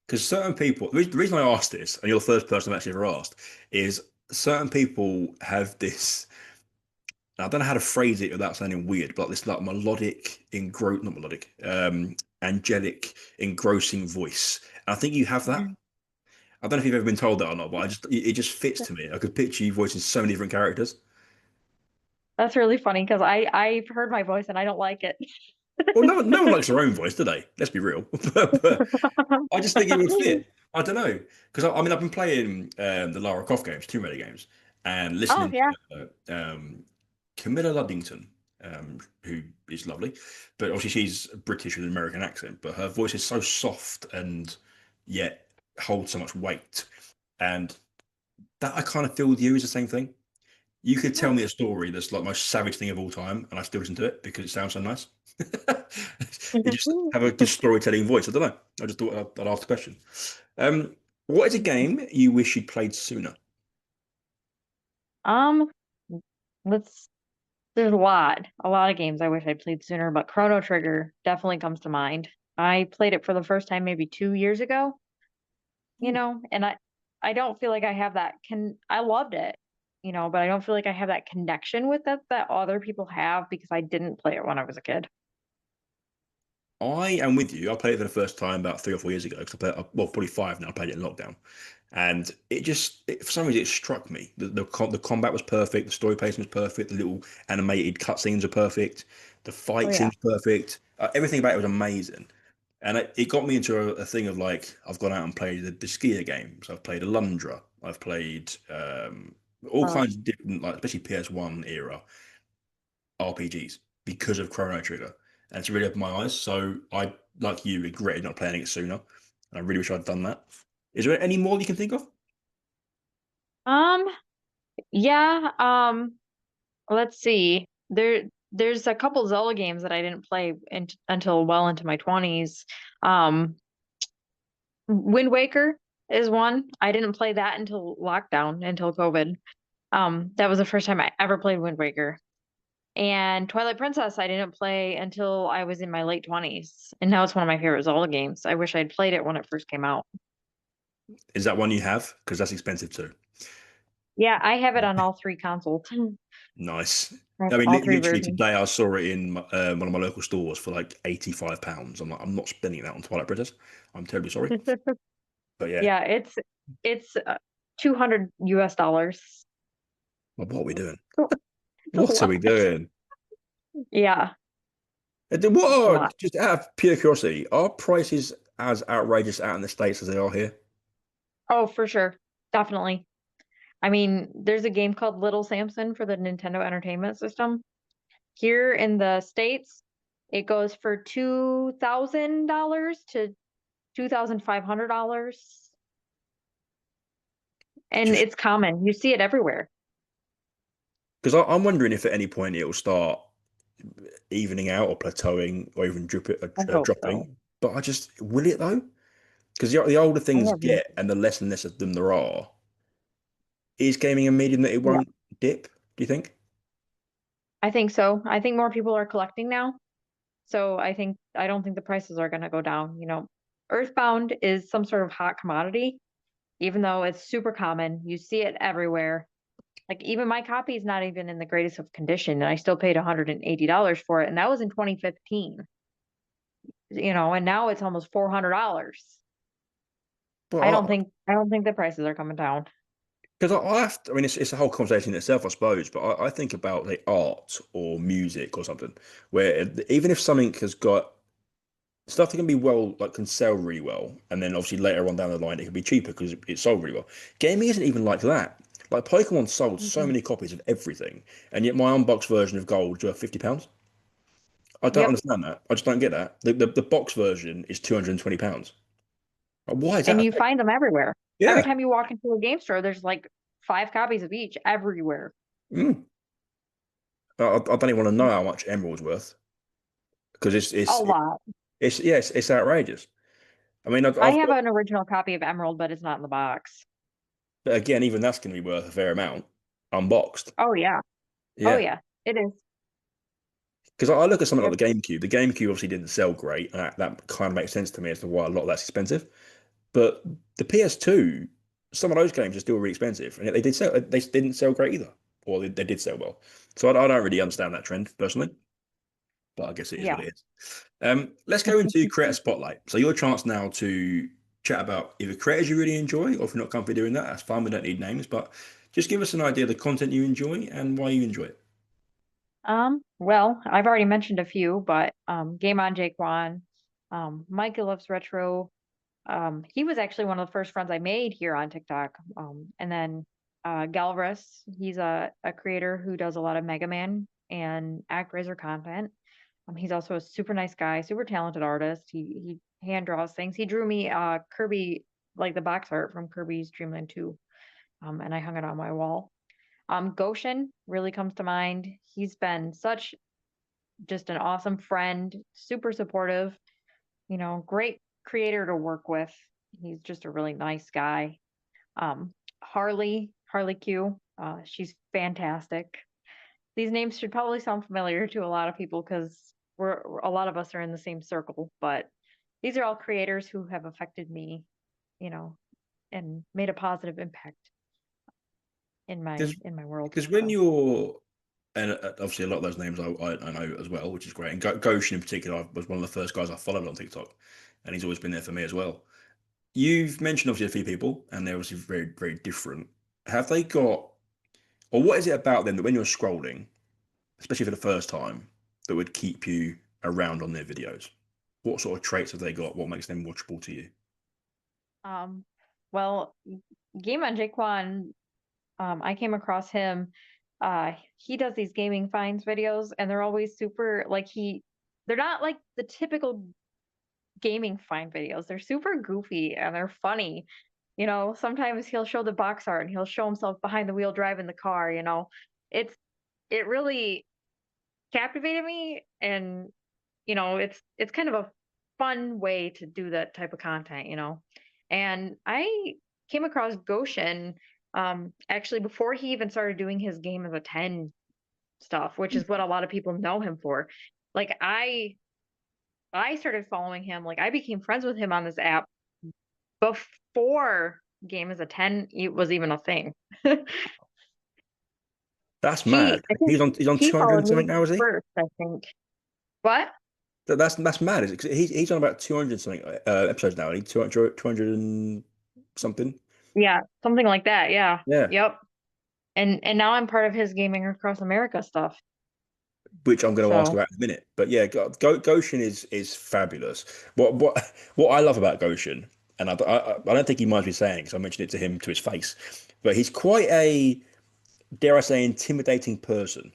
because certain people, the reason I asked this, and you're the first person I've actually ever asked, is certain people have this. I don't know how to phrase it without sounding weird, but this like melodic, not melodic, angelic, engrossing voice. And I think you have that. I don't know if you've ever been told that or not, but it just fits to me. I could picture you voicing so many different characters. That's really funny because I've heard my voice and I don't like it. Well, no one likes their own voice, do they? Let's be real. but I just think it would fit. I don't know because I mean I've been playing the Lara Croft games, Tomb Raider games, and Oh listening yeah. to Camilla Luddington, who is lovely, but obviously she's British with an American accent, but her voice is so soft and yet holds so much weight, and that I kind of feel with you is the same thing. You could tell me a story that's like the most savage thing of all time, and I still listen to it because it sounds so nice. You just have a good storytelling voice. I don't know. I just thought I'd ask the question. Um, what is a game you wish you'd played sooner? Um, let's there's a lot of games I wish I played sooner, but Chrono Trigger definitely comes to mind. I played it for the first time maybe 2 years ago, and I don't feel like I have I loved it, but I don't feel like I have that connection with it that other people have because I didn't play it when I was a kid. I am with you. I played it for the first time about 3 or 4 years ago because I played, well, probably five now. I played it in lockdown, and for some reason, it struck me. The combat was perfect, the story pacing was perfect, the little animated cutscenes are perfect, the Oh fight yeah. scenes perfect. Everything about it was amazing, and it got me into a thing of like I've gone out and played the skier games. I've played Alundra. I've played all Oh. kinds of different, like especially PS1 era RPGs because of Chrono Trigger, and it's really opened my eyes. So I, like you, regretted not playing it sooner, and I really wish I'd done that. Is there any more you can think of? Um, yeah, let's see. there's a couple Zelda games that I didn't play until well into my 20s. Um, Wind Waker is one. I didn't play that until lockdown, until COVID. That was the first time I ever played Wind Waker. And Twilight Princess, I didn't play until I was in my late 20s. And now it's one of my favorite Zelda games. I wish I'd played it when it first came out. Is that one you have? Because that's expensive too. Yeah, I have it on all three consoles. Nice. I have I mean, all three literally versions. today I saw it in one of my local stores for like £85. I'm like, I'm not spending that on Twilight Princess. I'm terribly sorry. But yeah, Yeah, it's 200 US dollars. well, what are we doing? It's a What are we lot. doing? Yeah, And then what it's a are, lot. just out of pure curiosity, are prices as outrageous out in the States as they are here? Oh, for sure. Definitely. I mean, there's a game called Little Samson for the Nintendo Entertainment System. Here in the States, it goes for $2,000 to $2,500. And Just it's common. You see it everywhere. because I'm wondering if at any point it will start evening out or plateauing or even I hope so. dropping. But I just, will it though? Because the older I things have no. get and the less and less of them there are, is gaming a medium that it Yeah, won't dip? Do you think? I think so. I think more people are collecting now. So I don't think the prices are going to go down. Earthbound is some sort of hot commodity, even though it's super common. You see it everywhere. Like even my copy is not even in the greatest of condition, and I still paid $180 for it, and that was in 2015. And now it's almost $400. But I don't think the prices are coming down. because I have to, I mean, it's a whole conversation in itself, I suppose. But I think about like art or music or something, where even if something has got stuff that can be well, like can sell really well, and then obviously later on down the line it can be cheaper because it sold really well. Gaming isn't even like that. Like Pokemon sold so Mhm. many copies of everything, and yet my unboxed version of Gold is worth £50. I don't Yep. understand that. I just don't get that. The box version is £220. Why is that And a you thing? find them everywhere. Every Yeah. time you walk into a game store, there's like 5 copies of each everywhere. Mm. I don't even want to know how much Emerald's worth because A lot. it's outrageous. I mean, I I've have got, an original copy of Emerald, but it's not in the box. but again, even that's going to be worth a fair amount unboxed. Oh yeah. Oh Yeah. yeah. It is. Because I look at something Yep. like the GameCube. The GameCube obviously didn't sell great, and that kind of makes sense to me as to why a lot of that's expensive. But the PS2, some of those games are still really expensive, and yet they did sell. They didn't sell great either, or they did sell well. So I don't really understand that trend personally, but I guess it is what Yeah. it is. Let's go into Creator Spotlight. So your chance now to chat about either creators you really enjoy, or if you're not comfortable doing that, that's fine. We don't need names, but just give us an idea of the content you enjoy and why you enjoy it. Well, I've already mentioned a few, but Game on Jaquan, Micah Loves Retro. He was actually one of the first friends I made here on TikTok. And then Galvus, he's a creator who does a lot of Mega Man and ActRaiser content. He's also a super nice guy, super talented artist. He hand draws things. He drew me Kirby, like the box art from Kirby's Dream Land 2. And I hung it on my wall. Goshen really comes to mind. He's been such just an awesome friend, super supportive, great creator to work with. He's just a really nice guy. Harley Q, she's fantastic. These names should probably sound familiar to a lot of people because a lot of us are in the same circle, but these are all creators who have affected me, you know, and made a positive impact Because in my world. because when So, you're and obviously a lot of those names I know as well, which is great. And Goshen in particular was one of the first guys I followed on TikTok, and he's always been there for me as well. You've mentioned obviously a few people, and they're obviously very different. Have they got, or what is it about them that when you're scrolling, especially for the first time, that would keep you around on their videos? What sort of traits have they got? What makes them watchable to you? um, well, Game on Jaquan, I came across him. He does these gaming finds videos, and they're always super like they're not like the typical gaming find videos. They're super goofy and they're funny. Sometimes he'll show the box art and he'll show himself behind the wheel driving the car. It's it really captivated me, and it's kind of a fun way to do that type of content. And I came across Goshen actually before he even started doing his game of a 10 stuff, which is what a lot of people know him for. Like I started following him, like I became friends with him on this app before game as a 10 it was even a thing. That's mad. I think He's on he 200 followed and something me now, is he? first, I think. What? That's mad. He's on about 200 something episodes now. And he's 200 and something. Yeah, something like that. Yeah. Yeah. Yep. And now I'm part of his gaming across America stuff. Which I'm going to ask So about in a minute. But yeah, Goshen is fabulous. What I love about Goshen, and I don't think he minds me saying, because I mentioned it to him to his face, but he's quite a, dare I say, intimidating person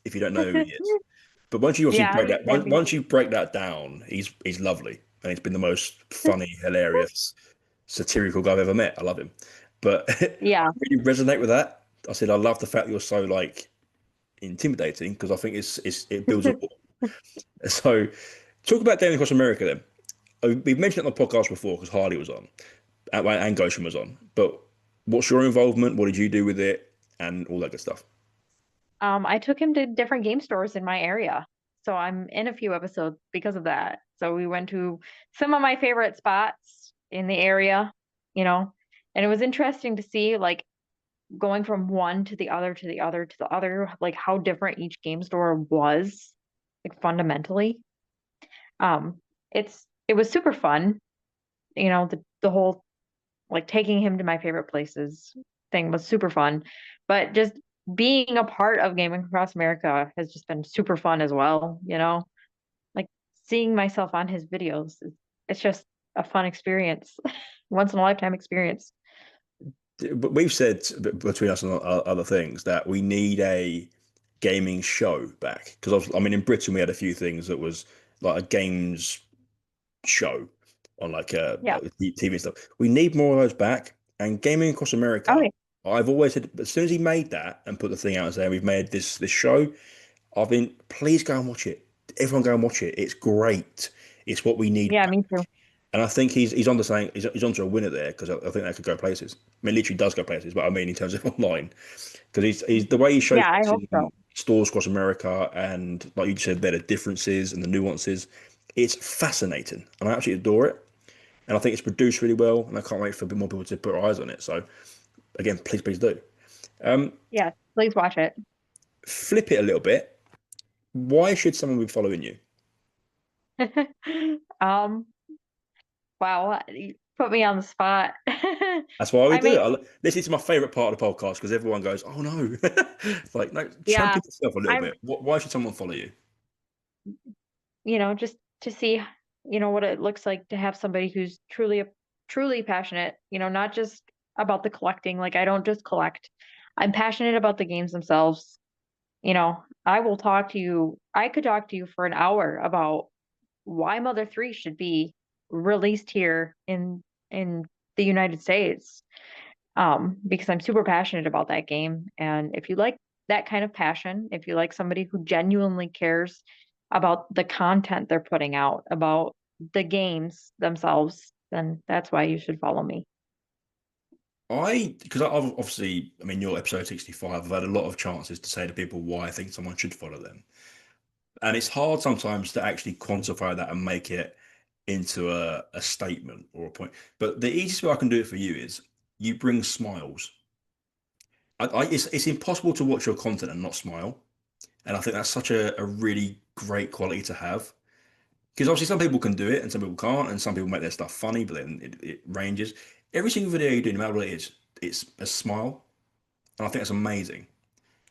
if you don't know who he is. But once you obviously yeah, break he that can be. once you break that down, he's lovely, and he's been the most funny, hilarious, satirical guy I've ever met. I love him. But I Yeah. really resonate with that. I said I love the fact that you're so like intimidating because I think it builds rapport. So, talk about Gaming Across America then. We've mentioned it on the podcast before because Harley was on and Goshen was on. But what's your involvement? What did you do with it? And all that good stuff. I took him to different game stores in my area. So I'm in a few episodes because of that. So we went to some of my favorite spots in the area, you know, and it was interesting to see like going from one to the other to the other to the other, like how different each game store was, like fundamentally. Um, it was super fun, the whole like taking him to my favorite places thing was super fun. But just being a part of Gaming Across America has just been super fun as well. Like seeing myself on his videos, it's just a fun experience, once in a lifetime experience. But we've said between us and other things that we need a gaming show back because I mean in Britain we had a few things that was like a games show on Yeah. like TV and stuff. We need more of those back. And Gaming Across Oh, America, yeah. I've always said as soon as he made that and put the thing out and saying we've made this show, I've been please go and watch it. Everyone go and watch it. It's great. It's what we need. Yeah, me too. And I think he's on the saying he's onto a winner there because I think that could go places. I mean, literally does go places, but I mean in terms of online because he's the way he's Yeah, I hope so. showcasing stores across America and like you said, there the differences and the nuances. It's fascinating, and I absolutely adore it. And I think it's produced really well, and I can't wait for a bit more people to put their eyes on it. So again, please do. Yeah, please watch it. Flip it a little bit. Why should someone be following you? um, wow, you put me on the spot. That's why we I do mean, it. This is my favorite part of the podcast because everyone goes, "Oh no!" It's like, no, yeah, champion yourself a little I'm, bit. Why should someone follow you? just to see, what it looks like to have somebody who's truly passionate, not just about the collecting. Like I don't just collect. I'm passionate about the games themselves. I could talk to you for an hour about why Mother 3 should be released here in the United States. Because I'm super passionate about that game. And if you like that kind of passion, if you like somebody who genuinely cares about the content they're putting out, about the games themselves, then that's why you should follow me. Because I've obviously, I mean, you're episode 65. I've had a lot of chances to say to people why I think someone should follow them. And it's hard sometimes to actually quantify that and make it into a statement or a point. But the easiest way I can do it for you is you bring smiles. It's impossible to watch your content and not smile. And I think that's such a really great quality to have. Because obviously some people can do it and some people can't, and some people make their stuff funny, but then it ranges. Every single video you do, no matter what it is, it's a smile. And I think that's amazing.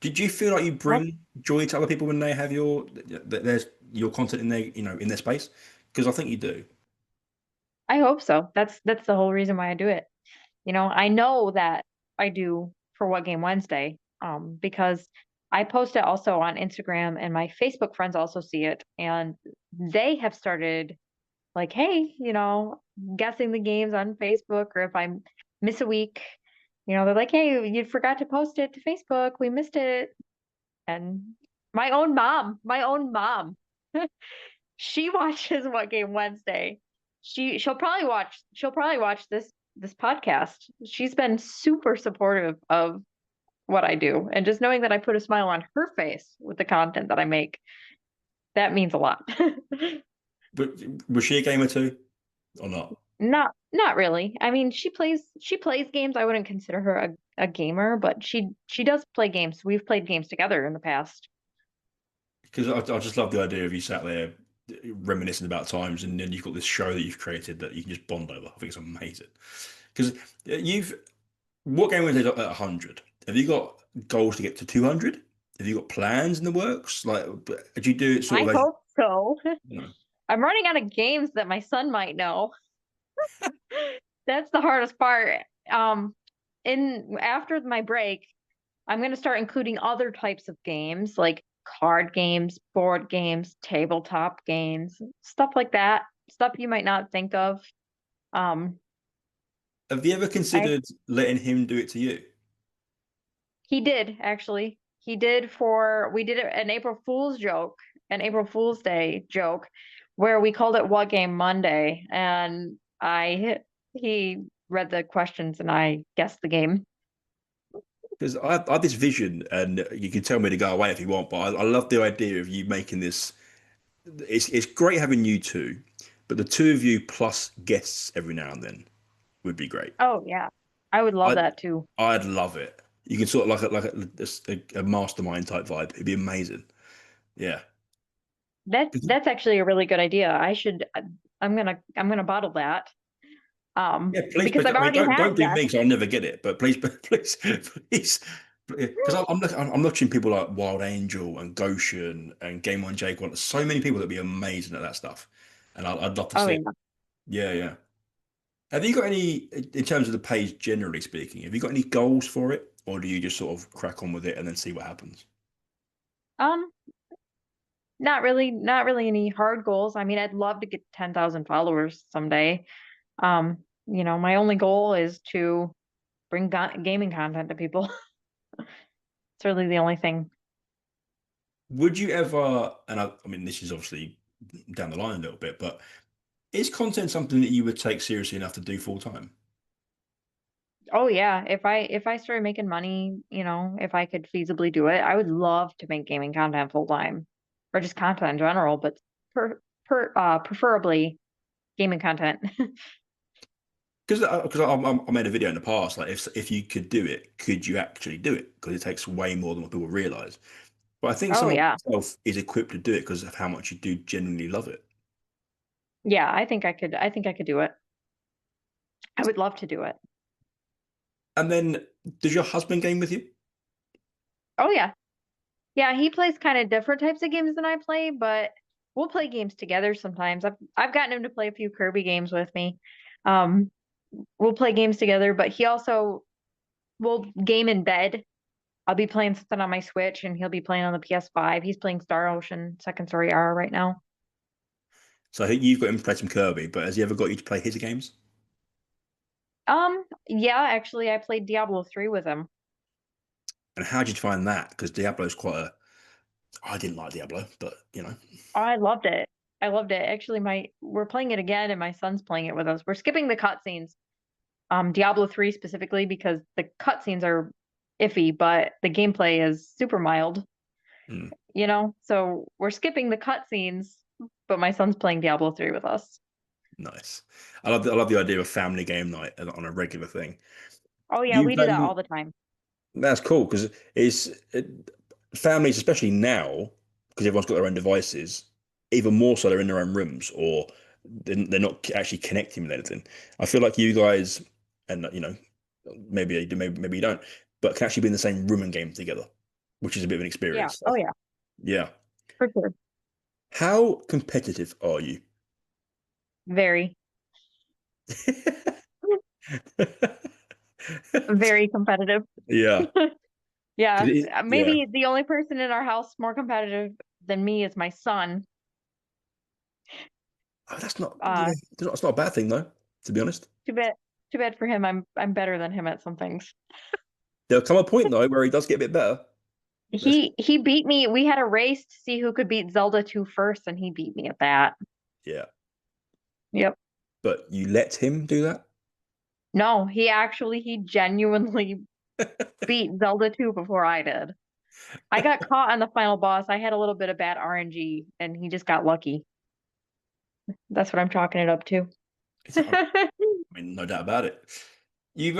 Did you feel like you Well, bring joy to other people when they have there's your content in their in their space? Because I think you do. I hope so. That's the whole reason why I do it. I know that I do for What Game Wednesday, because I post it also on Instagram and my Facebook friends also see it and they have started like, hey, guessing the games on Facebook, or if I miss a week, they're like, hey, you forgot to post it to Facebook. We missed it. And My own mom. She watches What Game Wednesday. She'll probably watch this podcast. She's been super supportive of what I do. And just knowing that I put a smile on her face with the content that I make, that means a lot. But was she a gamer too, or not? Not really. I mean, she plays games. I wouldn't consider her a gamer, but she does play games. We've played games together in the past. Because I just love the idea of you sat there reminiscing about times, and then you've got this show that you've created that you can just bond over. I think it's amazing. Because you've what game was it at 100? Have you got goals to get to 200? Have you got plans in the works? Like, do you do it sort I of as hope so. you know? I'm running out of games that my son might know. That's the hardest part. Um, in after my break, I'm going to start including other types of games like card games, board games, tabletop games, stuff like that. Stuff you might not think of. Um, Have you ever I considered letting him do it to you? He did actually. He did for we did an April Fool's joke, an April Fool's Day joke, where we called it What Game Monday, and he read the questions and I guessed the game. Because I have this vision, and you can tell me to go away if you want, but I love the idea of you making this. It's great having you two, but the two of you plus guests every now and then would be great. Oh yeah, I would love I that too. I'd love it. You can sort of like a mastermind type vibe. It'd be amazing. Yeah. That's actually a really good idea. I'm gonna bottle that. Yeah, please, Because please. I've I mean, already don't had don't do me guests. because I'll never get it. But please, please, please, because I'm watching people like Wild Angel and Goshen and Game One Jake. There's so many people that'd be amazing at that stuff, and I'd love to Oh see it. yeah. Yeah, yeah. Have you got any, in terms of the page, generally speaking, have you got any goals for it, or do you just sort of crack on with it and then see what happens? Um, not really any hard goals. I mean, I'd love to get 10,000 followers someday. My only goal is to bring gaming content to people. It's really the only thing. Would you ever, and I mean, this is obviously down the line a little bit, but is content something that you would take seriously enough to do full time? Oh yeah, if I started making money, if I could feasibly do it, I would love to make gaming content full time, or just content in general, but preferably gaming content. Because I made a video in the past, like if you could do it, could you actually do it? Because it takes way more than what people realize. But I think Oh someone like yeah. yourself is equipped to do it because of how much you do genuinely love it. Yeah, I think I could do it. I would love to do it. And then, does your husband game with you? Oh yeah. Yeah, he plays kind of different types of games than I play, but we'll play games together sometimes. I've gotten him to play a few Kirby games with me. Um, we'll play games together, but he also will game in bed. I'll be playing something on my Switch and he'll be playing on the PS5. He's playing Star Ocean Second Story R right now. So I think you've got him to play some Kirby, but has he ever got you to play his games? Yeah, actually I played Diablo 3 with him. And how did you find that? Because Diablo's quite a. I didn't like Diablo, but you know. Oh, I loved it. I loved it. Actually, my we're playing it again and my son's playing it with us. We're skipping the cutscenes. Diablo 3 specifically because the cutscenes are iffy, but the gameplay is super mild, Hmm. So we're skipping the cutscenes, but my son's playing Diablo 3 with us. Nice. I love the idea of family game night on a regular thing. Oh yeah, You've we do that all the time. That's cool because families, especially now, because everyone's got their own devices, even more so they're in their own rooms or they're not actually connecting with anything. I feel like you guys, and maybe you do, maybe you don't, but can actually be in the same room and game together, which is a bit of an Yeah. experience. Oh yeah, Yeah. for sure. How competitive are you? Very, very competitive. Yeah. 'Cause Yeah. yeah. Maybe the only person in our house more competitive than me is my son. Oh, that's not, yeah, Uh, it's not a bad thing though, to be honest. too bad. Too bad for him. I'm better than him at some things. There'll come a point though where he does get a bit better. That's, He beat me. We had a race to see who could beat Zelda 2 first, and he beat me at that. yeah. Yep. But you let him do that? No, he genuinely beat Zelda 2 before I did. I got caught on the final boss. I had a little bit of bad RNG, and he just got lucky. That's what I'm chalking it up to. I mean, no doubt about it. You've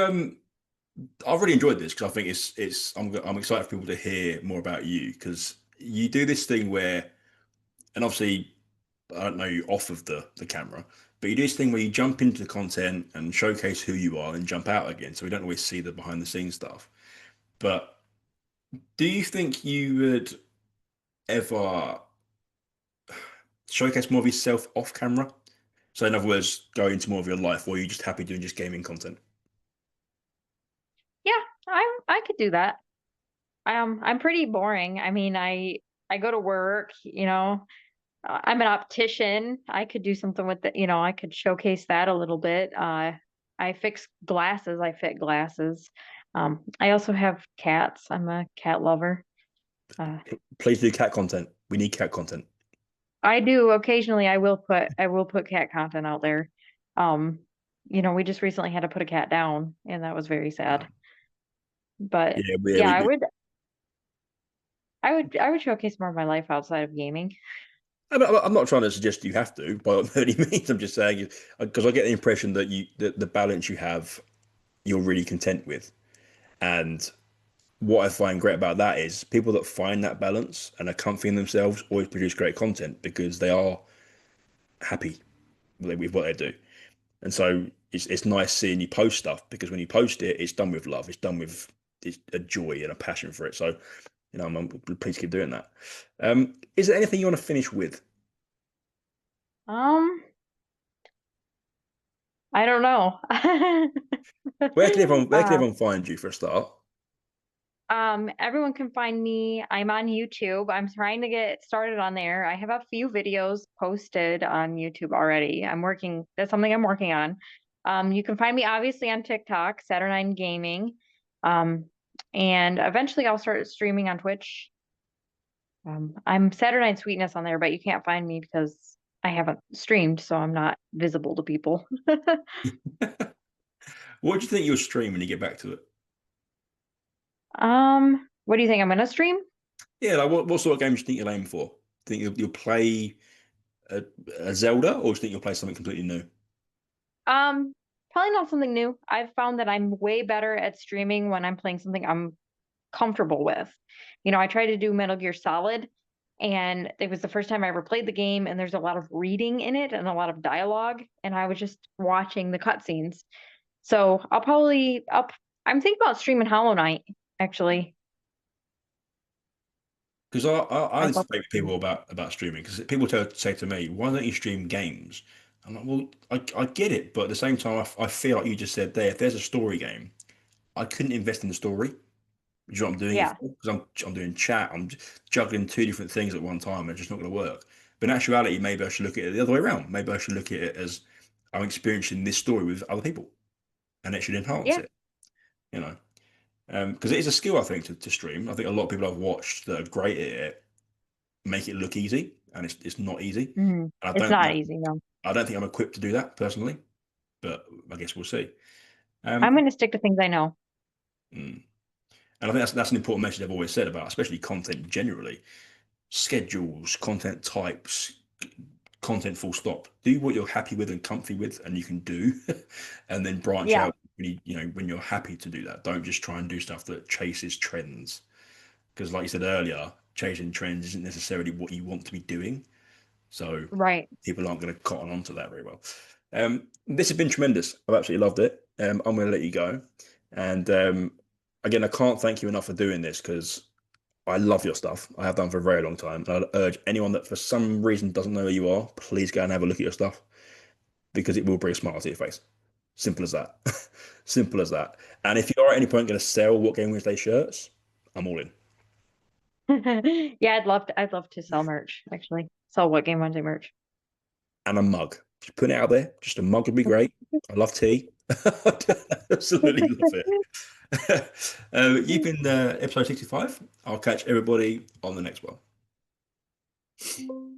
I've really enjoyed this because I think I'm excited for people to hear more about you because you do this thing where, and obviously I don't know you off of the camera, but you do this thing where you jump into the content and showcase who you are and jump out again. So we don't always see the behind the scenes stuff. But do you think you would ever showcase more of yourself off camera? So in other words, go into more of your life, or are you just happy doing just gaming content? Yeah, I could do that. I'm pretty boring. I mean, I go to work, I'm an optician. I could do something with it, I could showcase that a little bit. I fix glasses, I fit glasses. I also have cats. I'm a cat lover. Uh, Please do cat content. We need cat content. I do occasionally I will put cat content out there. Um, we just recently had to put a cat down, and that was very sad. But Yeah, yeah, we, I we would I would showcase more of my life outside of gaming. I'm not trying to suggest you have to by any means. I'm just saying because I get the impression that the balance you have, you're really content with. And what I find great about that is people that find that balance and are comfy in themselves always produce great content because they are happy with what they do. And so it's nice seeing you post stuff because when you post it, it's done with love. It's done with it's a joy and a passion for it. So, I'm pleased to keep doing that. Is there anything you want to finish with? Um, I don't know. Where can Uh, everyone find you for a start? everyone can find me. I'm on YouTube. I'm trying to get started on there. I have a few videos posted on YouTube already. That's something I'm working on. You can find me obviously on TikTok, Satur9Gaming. Um, and eventually I'll start streaming on Twitch. I'm Saturday Sweetness on there, but you can't find me because I haven't streamed, so I'm not visible to people. What do you think you'll stream when you get back to it? What do you think I'm gonna stream? Yeah, like what sort of games do you think you'll aim for? Think you'll play a, a Zelda, or do you think you'll play something completely new? Um, Probably not something new. I've found that I'm way better at streaming when I'm playing something I'm comfortable with. I tried to do Metal Gear Solid, and it was the first time I ever played the game, and there's a lot of reading in it and a lot of dialogue, and I was just watching the cutscenes. So I'm thinking about streaming Hollow Knight, actually. Because I I'd used to love debate with to. people about streaming because people say to me, "Why don't you stream games?" I'm like, "Well, I get it, but at the same time, I feel like you just said there, if there's a story game, I couldn't invest in the story. Do you know what I'm doing it Yeah, for? Because I'm doing chat, juggling two different things at one time, and it's just not going to work. But in actuality, maybe I should look at it the other way around. Maybe I should look at it as I'm experiencing this story with other people, and it should enhance yeah. it. You know, because it is a skill I think to stream. I think a lot of people I've watched that are great at it make it look easy, and it's not easy. And It's not easy, no. I don't think I'm equipped to do that personally, but I guess we'll see. I'm Um, gonna stick to things I know. mm. And I think that's an important message I've always said about, especially content generally, schedules, content types, content full stop. Do what you're happy with and comfy with, and you can do, and then branch Yeah, out when you're happy to do that. Don't just try and do stuff that chases trends, because like you said earlier, chasing trends isn't necessarily what you want to be doing. So right. people aren't going to cotton on to that very well. This has been tremendous. I've absolutely loved it. I'm going to let you go. And again, I can't thank you enough for doing this because I love your stuff. I have done for a very long time. And I'd urge anyone that for some reason doesn't know who you are, please go and have a look at your stuff because it will bring a smile to your face. Simple as that. Simple as that. And if you are at any point going to sell What Game Wednesday shirts, I'm all in. Yeah, I'd love to sell merch, actually. Sell what Game Wednesday merch. And a mug. Just put it out there. Just a mug would be great. I love tea. Absolutely love it. You've been episode 65. I'll catch everybody on the next one.